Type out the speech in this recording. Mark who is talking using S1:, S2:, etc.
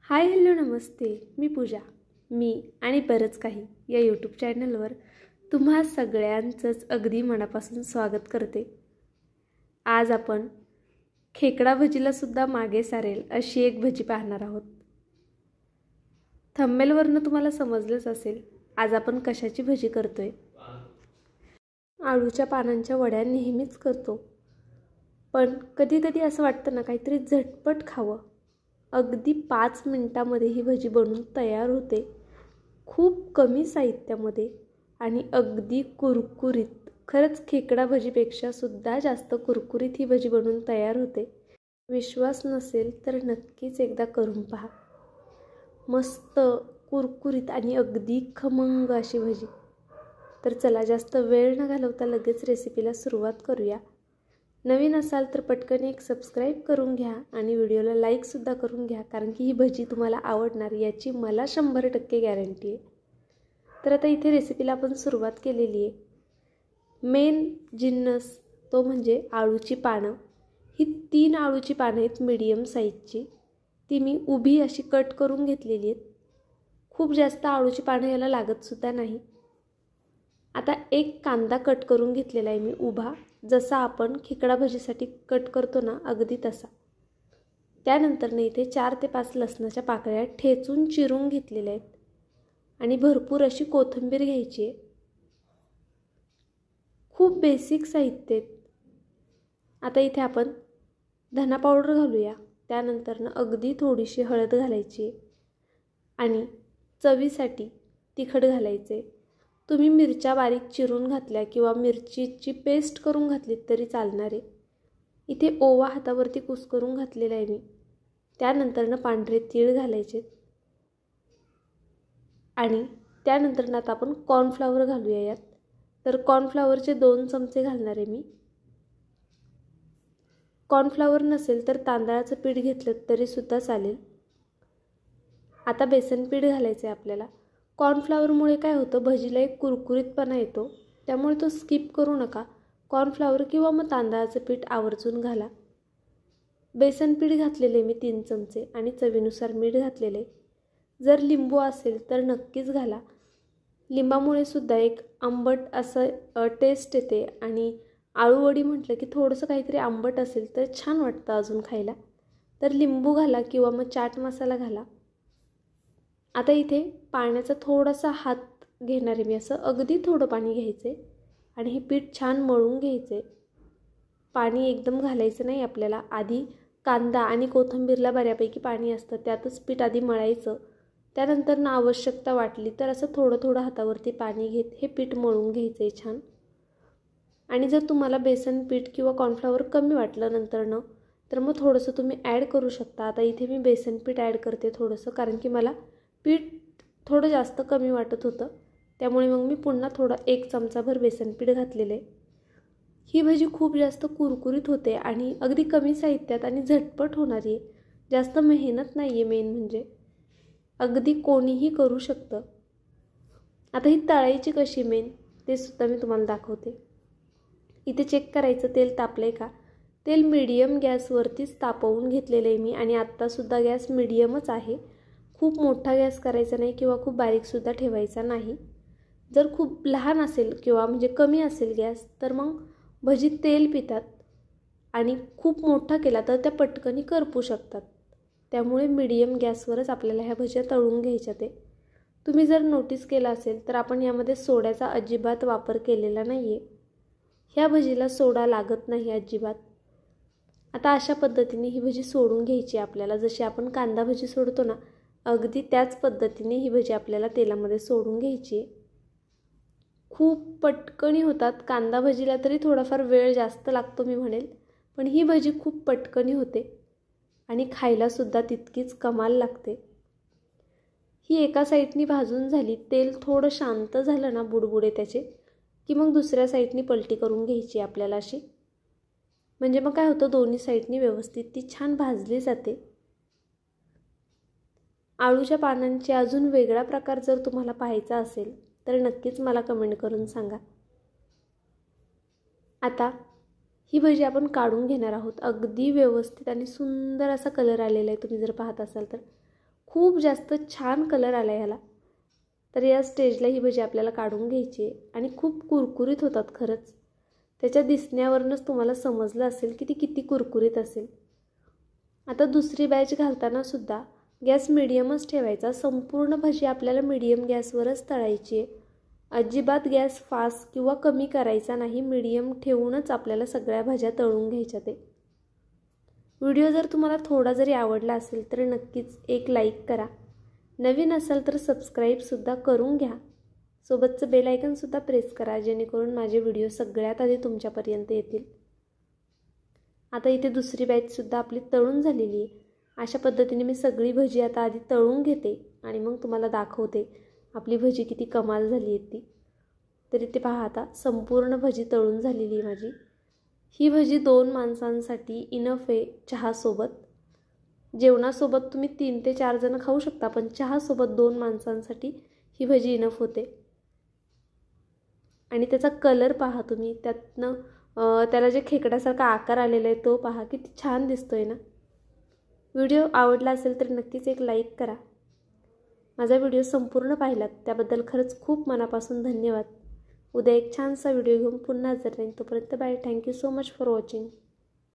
S1: Hi hello नमस्ते, मी पूजा. मी आणि बरंच काही या यूट्यूब चॅनलवर तुम्हा सगळ्यांचंच अगदी मनापासून स्वागत करते. आज आपण खेकडा भजीलासुद्धा मागे सारेल अशी एक भजी पाहणार आहोत. थंबनेलवरनं तुम्हाला समजलंच असेल आज आपण कशाची भजी करतोय. आळूच्या पानांच्या वड्या नेहमीच करतो, पण कधी कधी असं वाटतं ना काहीतरी झटपट खावं. अगदी 5 मिनिटांमध्ये ही भजी बनून तयार होते, खूप कमी साहित्यामध्ये आणि अगदी कुरकुरीत. खरंच खेकडा भजीपेक्षा सुद्धा जास्त कुरकुरीत ही भजी बनून तयार होते. विश्वास नसेल तर नक्कीच एकदा करून पहा. मस्त कुरकुरीत आणि अगदी खमंग अशी भजी. तर चला जास्त वेळ न घालवता लगेच रेसिपीला सुरुवात करूया. नवीन असाल तर पटकन एक सबस्क्राईब करून घ्या आणि व्हिडिओला लाईकसुद्धा करून घ्या, कारण की ही भजी तुम्हाला आवडणार याची मला 100% गॅरंटी आहे. तर आता इथे रेसिपीला आपण सुरुवात केलेली आहे. मेन जिन्नस तो म्हणजे आळूची पानं. ही 3 आळूची पानं आहेत मीडियम साईजची. ती मी उभी अशी कट करून घेतलेली आहेत. खूप जास्त आळूची पानं याला लागतसुद्धा नाही. आता एक कांदा कट करून घेतलेला आहे मी उभा, जसा आपण खेकडा भजीसाठी कट करतो ना अगदी तसा. त्यानंतर इथे 4 ते 5 लसणाच्या पाकळ्या ठेचून चिरून घेतलेल्या आहेत आणि भरपूर अशी कोथिंबीर घ्यायची आहे. खूप बेसिक साहित्य आहेत. आता इथे आपण धना पावडर घालूया. त्यानंतर अगदी थोडीशी हळद घालायची आहे आणि चवीसाठी तिखट घालायचे. तुम्ही मिरच्या बारीक चिरून घातल्या किंवा मिरचीची पेस्ट करून घातलीत तरी चालणार आहे. इथे ओवा हातावरती कुस्करून घातलेला आहे मी. त्यानंतर पांढरे तीळ घालायचे आणि त्यानंतर आता आपण कॉर्नफ्लॉवर घालूया यात. तर कॉर्नफ्लॉवरचे 2 चमचे घालणार आहे मी. कॉर्नफ्लॉवर नसेल तर तांदळाचं पीठ घेतलं तरीसुद्धा चालेल. आता बेसन पीठ घालायचं आहे आपल्याला. कॉर्नफ्लॉवरमुळे काय होतं, भजीला एक कुरकुरीतपणा येतो, त्यामुळे तो स्किप करू नका. कॉर्नफ्लॉवर किंवा मग तांदळाचं पीठ आवर्जून घाला. बेसन पीठ घातलेले मी 3 चमचे आणि चवीनुसार मीठ घातलेले. जर लिंबू असेल तर नक्कीच घाला. लिंबामुळे सुद्धा एक आंबट असं टेस्ट येते आणि आळूवडी म्हटलं की थोडंसं काहीतरी आंबट असेल तर छान वाटतं अजून खायला. तर लिंबू घाला किंवा मग चाट मसाला घाला. आता इथे पाण्याचा थोडासा हात घेणार आहे मी, असं अगदी थोडं पाणी घ्यायचं आहे आणि हे पीठ छान मळून घ्यायचं आहे. पाणी एकदम घालायचं नाही आपल्याला. आधी कांदा आणि कोथिंबीरला बऱ्यापैकी पाणी असतं, त्यातच पीठ आधी मळायचं. त्यानंतर आवश्यकता वाटली तर असं थोडं थोडं हातावरती पाणी घेत हे पीठ मळून घ्यायचं आहे छान. आणि जर तुम्हाला बेसन पीठ किंवा कॉर्नफ्लॉवर कमी वाटलं नंतरनं तर मग थोडंसं तुम्ही ॲड करू शकता. आता इथे मी बेसन पीठ ॲड करते थोडंसं, कारण की मला पीठ थोडं जास्त कमी वाटत होतं, त्यामुळे मग मी पुन्हा थोडं 1 चमचाभर बेसन पीठ घातलेलं आहे. ही भजी खूप जास्त कुरकुरीत होते आणि अगदी कमी साहित्यात आणि झटपट होणारी आहे. जास्त मेहनत नाही आहे. मेन म्हणजे अगदी कोणीही करू शकतं. आता ही तळायची कशी मेन ते सुद्धा मी तुम्हाला दाखवते. इथे चेक करायचं तेल तापलं आहे का. तेल मीडियम गॅसवरतीच तापवून घेतलेलं आहे मी आणि आत्तासुद्धा गॅस मीडियमच आहे. खूप मोठा गॅस करायचा नाही किंवा खूप बारीकसुद्धा ठेवायचा नाही. जर खूप लहान असेल किंवा म्हणजे कमी असेल गॅस तर मग भजी तेल पितात आणि खूप मोठा केला तर त्या पटकनी करपू शकतात. त्यामुळे मीडियम गॅसवरच आपल्याला ह्या भज्या तळून घ्यायच्या. ते तुम्ही जर नोटीस केलं असेल तर आपण यामध्ये सोड्याचा अजिबात वापर केलेला नाही आहे. ह्या भजीला सोडा लागत नाही अजिबात. आता अशा पद्धतीने ही भजी सोडून घ्यायची आपल्याला. जशी आपण कांदा भजी सोडतो ना अगदी त्याच पद्धतीने ही भजी आपल्याला तेलामध्ये सोडून घ्यायची आहे. खूप पटकनी होतात. कांदा भजीला तरी थोडाफार वेळ जास्त लागतो मी म्हणेल, पण ही भजी खूप पटकनी होते आणि खायलासुद्धा तितकीच कमाल लागते. ही एका साईडनी भाजून झाली, तेल थोडं शांत झालं ना बुडबुडे त्याचे, की मग दुसऱ्या साईडनी पलटी करून घ्यायची आपल्याला अशी. म्हणजे मग काय होतं, दोन्ही साईडनी व्यवस्थित ती छान भाजली जाते. आळूच्या पानांचे अजून वेगळा प्रकार जर तुम्हाला पाहायचा असेल तर नक्कीच मला कमेंट करून सांगा. आता ही भजी आपण काढून घेणार आहोत. अगदी व्यवस्थित आणि सुंदर असा कलर आलेला आहे. तुम्ही जर पाहत असाल तर खूप जास्त छान कलर आला आहे ह्याला. तर या स्टेजला ही भजी आपल्याला काढून घ्यायची आहे आणि खूप कुरकुरीत होतात खरंच. त्याच्या दिसण्यावरूनच तुम्हाला समजलं असेल की ती किती कुरकुरीत असेल. आता दुसरी बॅच घालताना सुद्धा गॅस मिडियमच ठेवायचा. संपूर्ण भजी आपल्याला मिडियम गॅसवरच तळायची आहे. अजिबात गॅस फास्ट किंवा कमी करायचा नाही. मिडियम ठेवूनच आपल्याला सगळ्या भाज्या तळून घ्यायच्या. ते व्हिडिओ जर तुम्हाला थोडा जरी आवडला असेल तर नक्कीच एक लाईक करा. नवीन असाल तर सबस्क्राईबसुद्धा करून घ्या. सोबतचं बेल आयकनसुद्धा प्रेस करा जेणेकरून माझे व्हिडिओ सगळ्यात आधी तुमच्यापर्यंत येतील. आता इथे दुसरी बॅचसुद्धा आपली तळून झालेली आहे. अशा पद्धतीने मी सगळी भजी आता आधी तळून घेते आणि मग तुम्हाला दाखवते आपली भजी किती कमाल झाली आहे ती. तर इथे पहा आता संपूर्ण भजी तळून झालेली आहे माझी. ही भजी 2 माणसांसाठी इनफ आहे चहासोबत. जेवणासोबत तुम्ही 3 ते 4 जण खाऊ शकता, पण चहासोबत 2 माणसांसाठी ही भजी इनफ होते. आणि त्याचा कलर पहा तुम्ही, त्यातनं त्याला जे खेकड्यासारखा आकार आलेला आहे तो पहा किती छान दिसतोय ना. व्हिडिओ आवडला असेल तर नक्कीच एक लाईक करा. माझा व्हिडिओ संपूर्ण पाहिलात त्याबद्दल खरंच खूप मनापासून धन्यवाद. उद्या एक छानसा व्हिडिओ घेऊन पुन्हा हजर राहीन. तोपर्यंत bye. Thank you so much for watching.